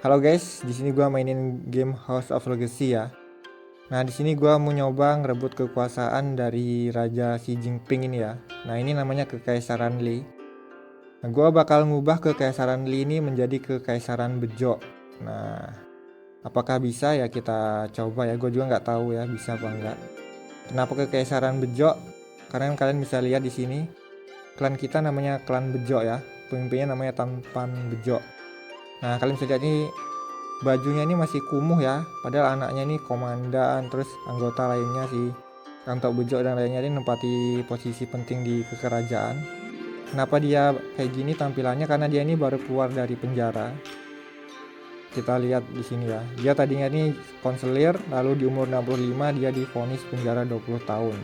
Halo guys, di sini gua mainin game House of Legacy ya. Nah, di sini gua mau nyoba ngerebut kekuasaan dari Raja Xi Jinping ini ya. Nah, ini namanya Kekaisaran Li. Nah, gua bakal ngubah Kekaisaran Li ini menjadi Kekaisaran Bejo. Nah, apakah bisa ya kita coba ya? Gue juga nggak tahu ya bisa apa enggak. Kenapa Kekaisaran Bejo? Karena kalian bisa lihat di sini, klan kita namanya klan Bejo ya. Pemimpinnya namanya Tanpan Bejo. Nah, kalian bisa lihat ini bajunya ini masih kumuh ya, padahal anaknya ini komandan, terus anggota lainnya si Kantok Bejo dan lainnya ini menempati posisi penting di kekerajaan. Kenapa dia kayak gini tampilannya? Karena dia ini baru keluar dari penjara. Kita lihat di sini ya, dia tadinya ini konselir, lalu di umur 65 dia divonis penjara 20 tahun.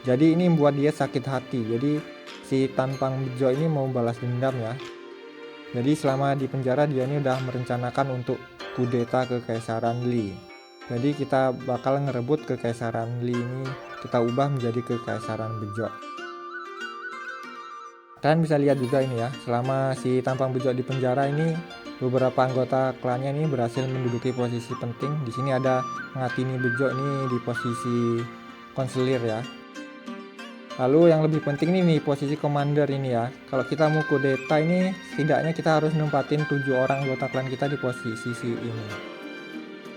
Jadi ini membuat dia sakit hati. Jadi si Tanpang Bejo ini mau balas dendam ya. Jadi selama di penjara dia ini udah merencanakan untuk kudeta Kekaisaran Li. Jadi kita bakal ngerebut Kekaisaran Li ini, kita ubah menjadi Kekaisaran Bejo. Kalian bisa lihat juga ini ya, selama si Tampang Bejo di penjara ini, beberapa anggota klannya ini berhasil menduduki posisi penting. Di sini ada Ngatini Bejo ini di posisi konselir ya. Lalu yang lebih penting nih posisi commander ini ya. Kalau kita mau kudeta ini setidaknya kita harus nempatin 7 orang anggota klan kita di posisi ini.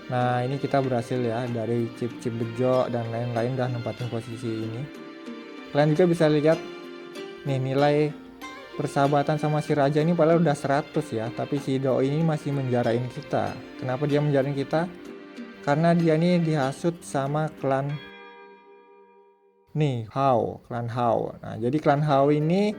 Nah, ini kita berhasil ya, dari Cip Bejo dan lain-lain udah nempatin posisi ini. Kalian juga bisa lihat nih nilai persahabatan sama si raja ini padahal udah 100 ya, tapi si Doi ini masih menjarain kita. Kenapa dia menjarain kita? Karena dia ini dihasut sama klan klan Hao. Nah, jadi klan Hao ini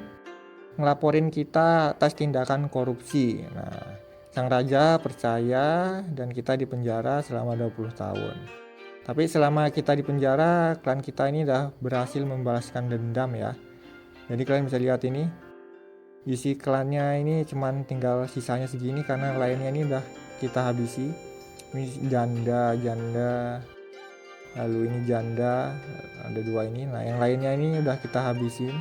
ngelaporin kita atas tindakan korupsi. Nah, sang raja percaya dan kita dipenjara selama 20 tahun. Tapi selama kita dipenjara, klan kita ini udah berhasil membalaskan dendam ya. Jadi kalian bisa lihat ini, isi klannya ini cuman tinggal sisanya segini karena lainnya ini udah kita habisi. Ini janda, lalu ini janda, ada 2 ini. Nah, yang lainnya ini udah kita habisin.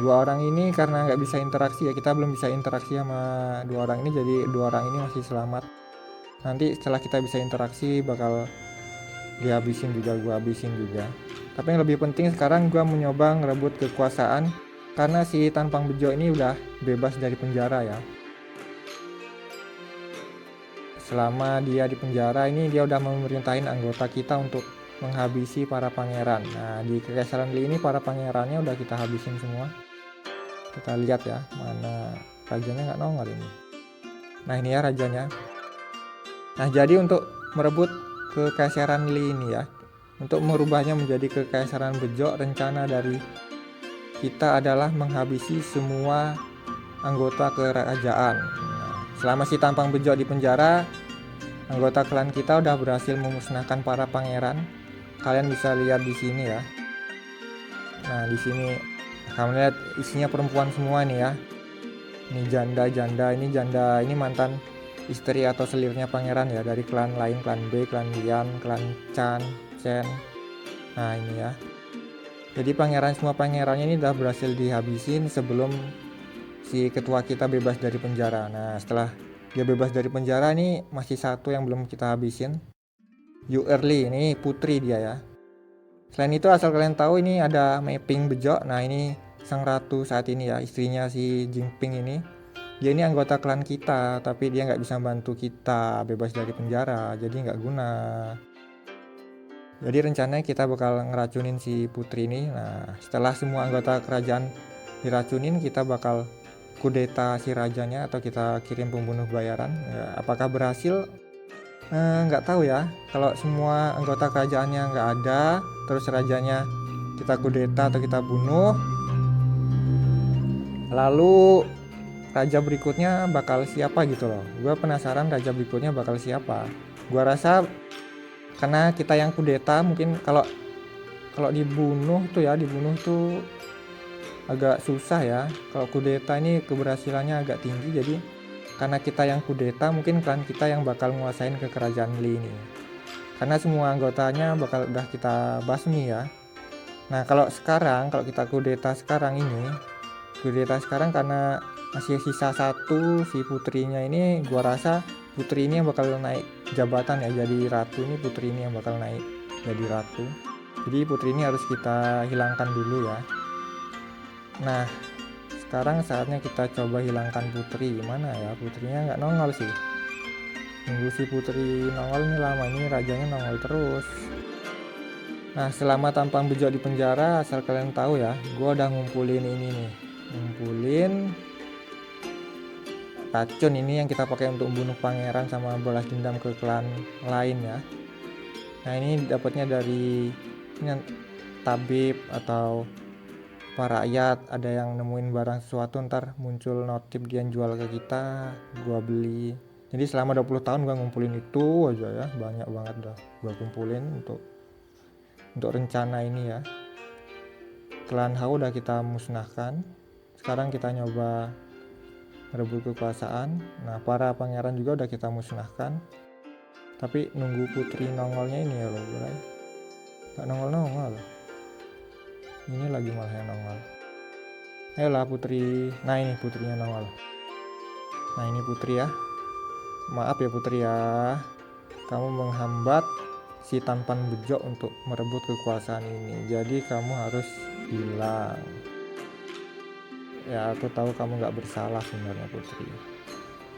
2 orang ini karena nggak bisa interaksi ya, kita belum bisa interaksi sama 2 orang ini, jadi 2 orang ini masih selamat. Nanti setelah kita bisa interaksi bakal dihabisin juga, gua habisin juga. Tapi yang lebih penting sekarang gua mencoba ngerebut kekuasaan karena si Tanpang Bejo ini udah bebas dari penjara ya. Selama dia di penjara ini dia udah memerintahin anggota kita untuk menghabisi para pangeran. Nah, di Kekaisaran Li ini para pangerannya udah kita habisin semua. Kita lihat ya, mana rajanya nggak nongol ini. Nah, ini ya rajanya. Nah, jadi untuk merebut Kekaisaran Li ini ya, untuk merubahnya menjadi Kekaisaran Bejo, rencana dari kita adalah menghabisi semua anggota kerajaan. Selama si Tampang Bejo di penjara, anggota klan kita udah berhasil memusnahkan para pangeran. Kalian bisa lihat di sini ya. Nah, di sini kamu lihat isinya perempuan semua nih ya. Ini janda, ini mantan istri atau selirnya pangeran ya, dari klan lain, klan B, klan Lian, klan Chan, Chen. Nah, ini ya. Jadi semua pangerannya ini udah berhasil dihabisin sebelum si ketua kita bebas dari penjara. Nah, setelah dia bebas dari penjara nih masih 1 yang belum kita habisin. Yu Erli, ini putri dia ya. Selain itu asal kalian tahu ini ada mapping Bejo. Nah, ini sang ratu saat ini ya, istrinya si Jinping ini. Dia ini anggota klan kita, tapi dia nggak bisa bantu kita bebas dari penjara, jadi nggak guna. Jadi rencananya kita bakal ngeracunin si putri ini. Nah, setelah semua anggota kerajaan diracunin, kita bakal kudeta si rajanya atau kita kirim pembunuh bayaran ya, apakah berhasil nggak tahu ya. Kalau semua anggota kerajaannya nggak ada, terus rajanya kita kudeta atau kita bunuh, lalu raja berikutnya bakal siapa gitu loh. Gue penasaran raja berikutnya bakal siapa. Gue rasa karena kita yang kudeta, mungkin kalau dibunuh tuh agak susah ya. Kalau kudeta ini keberhasilannya agak tinggi, jadi karena kita yang kudeta mungkin klan kita yang bakal menguasain ke kerajaan Li ini. Karena semua anggotanya bakal udah kita basmi ya. Nah, kalau kita kudeta sekarang karena masih sisa 1 si putrinya ini, gua rasa putri ini yang bakal naik jabatan ya, jadi ratu. Ini putri ini yang bakal naik jadi ratu. Jadi putri ini harus kita hilangkan dulu ya. Nah, sekarang saatnya kita coba hilangkan putri. Mana ya, putrinya nggak nongol sih. Nunggu si putri nongol ini lama, ini rajanya nongol terus. Nah, selama tampang bejo di penjara, asal kalian tahu ya, gue udah ngumpulin ini nih, ngumpulin racun ini yang kita pakai untuk bunuh pangeran sama balas dendam ke klan lain ya. Nah, ini dapatnya dari ini tabib atau para rakyat, ada yang nemuin barang sesuatu ntar muncul notif dia jual ke kita, gua beli. Jadi selama 20 tahun gua ngumpulin itu aja ya, banyak banget dah gua kumpulin untuk rencana ini ya. Klan Hau udah kita musnahkan. Sekarang kita nyoba merebut kekuasaan. Nah, para pangeran juga udah kita musnahkan. Tapi nunggu putri nongolnya ini ya loh, bray. Gak nongol-nongol. Ini lagi malah yang nongol. Ayolah putri. Nah, ini putrinya nongol. Nah, ini putri ya. Maaf ya putri ya, kamu menghambat si tampan bejo untuk merebut kekuasaan ini. Jadi kamu harus hilang. Ya, aku tahu kamu gak bersalah sebenarnya putri.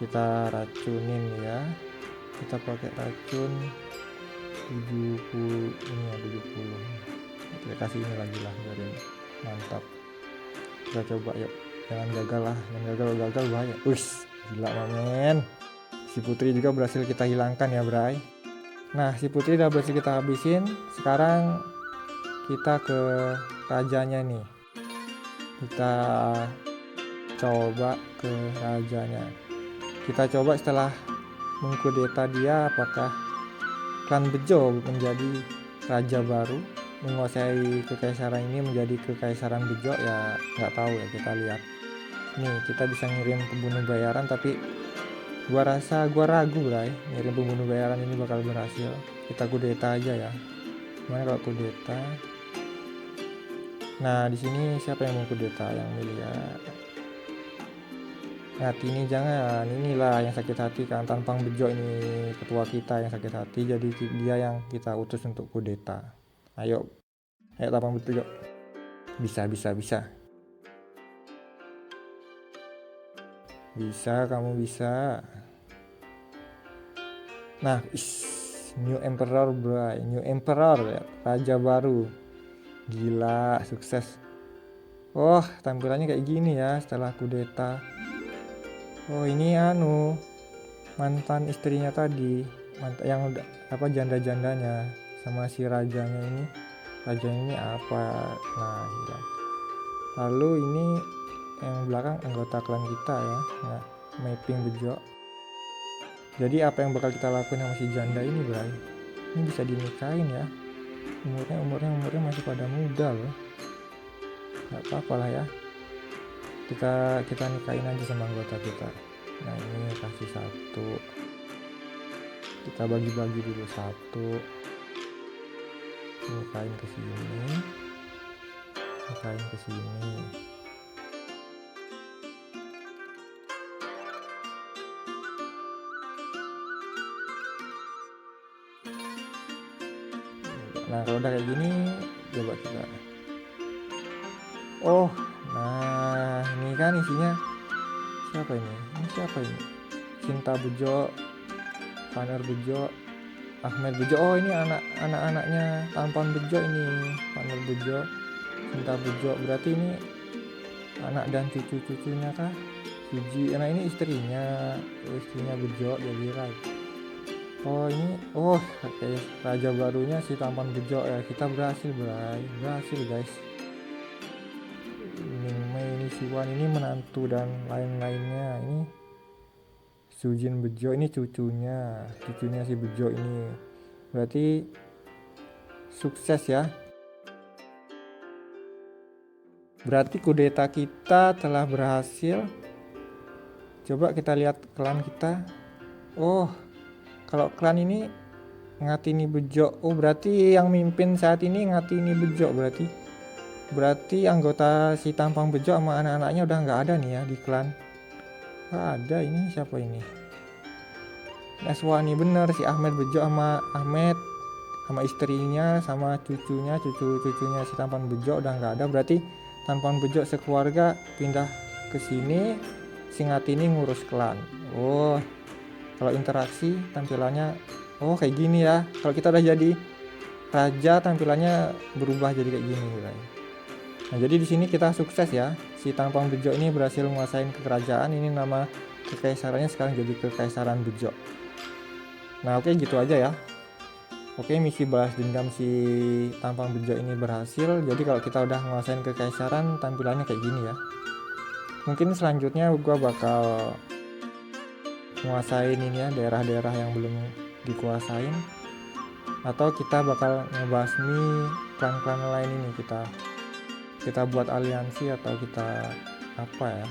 Kita racunin ya. Kita pakai racun 70 ini ya, 70. Kita kasih ini lagi lah, biarin mantap. Kita coba yuk, jangan gagal lah, jangan gagal bahaya. Ush, gila mamen. Si putri juga berhasil kita hilangkan ya bray. Nah, si putri udah berhasil kita habisin. Sekarang kita ke rajanya nih. Kita coba ke rajanya. Kita coba setelah mengkudeta dia, apakah klan bejo menjadi raja baru, menguasai kekaisaran ini menjadi kekaisaran bejo ya, nggak tahu ya, kita lihat. Nih, kita bisa ngirim pembunuh bayaran, tapi gua ragu bray, ngirim pembunuh bayaran ini bakal berhasil. Kita kudeta aja ya. Gimana kalau kudeta? Nah, di sini siapa yang mau kudeta, yang milih ya? Nah, ini jangan, inilah yang sakit hati kan, tampang bejo ini ketua kita yang sakit hati, jadi dia yang kita utus untuk kudeta. Ayo tampang bejo, bisa, kamu bisa. Nah, new emperor bro, new emperor ya, raja baru, gila, sukses. Oh, tampilannya kayak gini ya setelah kudeta. Oh, ini mantan istrinya tadi, yang udah janda-jandanya sama si rajanya ini. Rajanya ini apa? Nah, hilang. Lalu ini yang belakang anggota klan kita ya. Nah, mapping bejo. Jadi apa yang bakal kita lakuin sama si janda ini, bray? Ini bisa dinikahin ya. Umurnya masih pada muda loh. Gak apa-apa lah ya. Kita nikahin aja sama anggota kita. Nah, ini kasih 1. Kita bagi-bagi dulu 1. Nikahin ke sini. Nah, kalau udah kayak gini, coba kita. Oh, nah ini kan isinya siapa ini? Cinta bejo, Paner bejo, Ahmed bejo. Oh, ini anak-anaknya tampan bejo ini. Paner bejo, Cinta bejo. Berarti ini anak dan cucu-cucunya kah? Suji. Nah, ini istrinya bejo jadi raja. Oh, ini kayak raja barunya si tampan bejo ya. Kita berhasil guys. Ini Siwan ini menantu dan lain-lainnya. Ini Sujin bejo, ini cucunya si bejo ini. Berarti sukses ya. Berarti kudeta kita telah berhasil. Coba kita lihat klan kita. Oh, kalau klan ini Ngatini bejo. Oh, berarti yang mimpin saat ini Ngatini bejo. Berarti anggota si tampang bejo sama anak-anaknya udah nggak ada nih ya di klan. Ada, ini siapa ini? Wah nih bener si Ahmed Bejo sama istrinya sama cucunya si Tampan Bejo udah nggak ada, berarti Tampan Bejo sekeluarga pindah ke sini, si Ngatini ngurus klan. Oh, kalau interaksi tampilannya kayak gini ya. Kalau kita udah jadi raja tampilannya berubah jadi kayak gini guys. Nah, jadi di sini kita sukses ya. Si Tampan Bejo ini berhasil menguasai kerajaan. Ini nama kekaisarannya sekarang jadi Kekaisaran Bejo. Nah, oke gitu aja ya. Oke, misi balas dendam si Tampan Bejo ini berhasil. Jadi kalau kita udah menguasai kekaisaran tampilannya kayak gini ya. Mungkin selanjutnya gua bakal menguasain ini ya daerah-daerah yang belum dikuasain, atau kita bakal ngebasmi klan-klan lain ini, kita buat aliansi atau kita apa ya,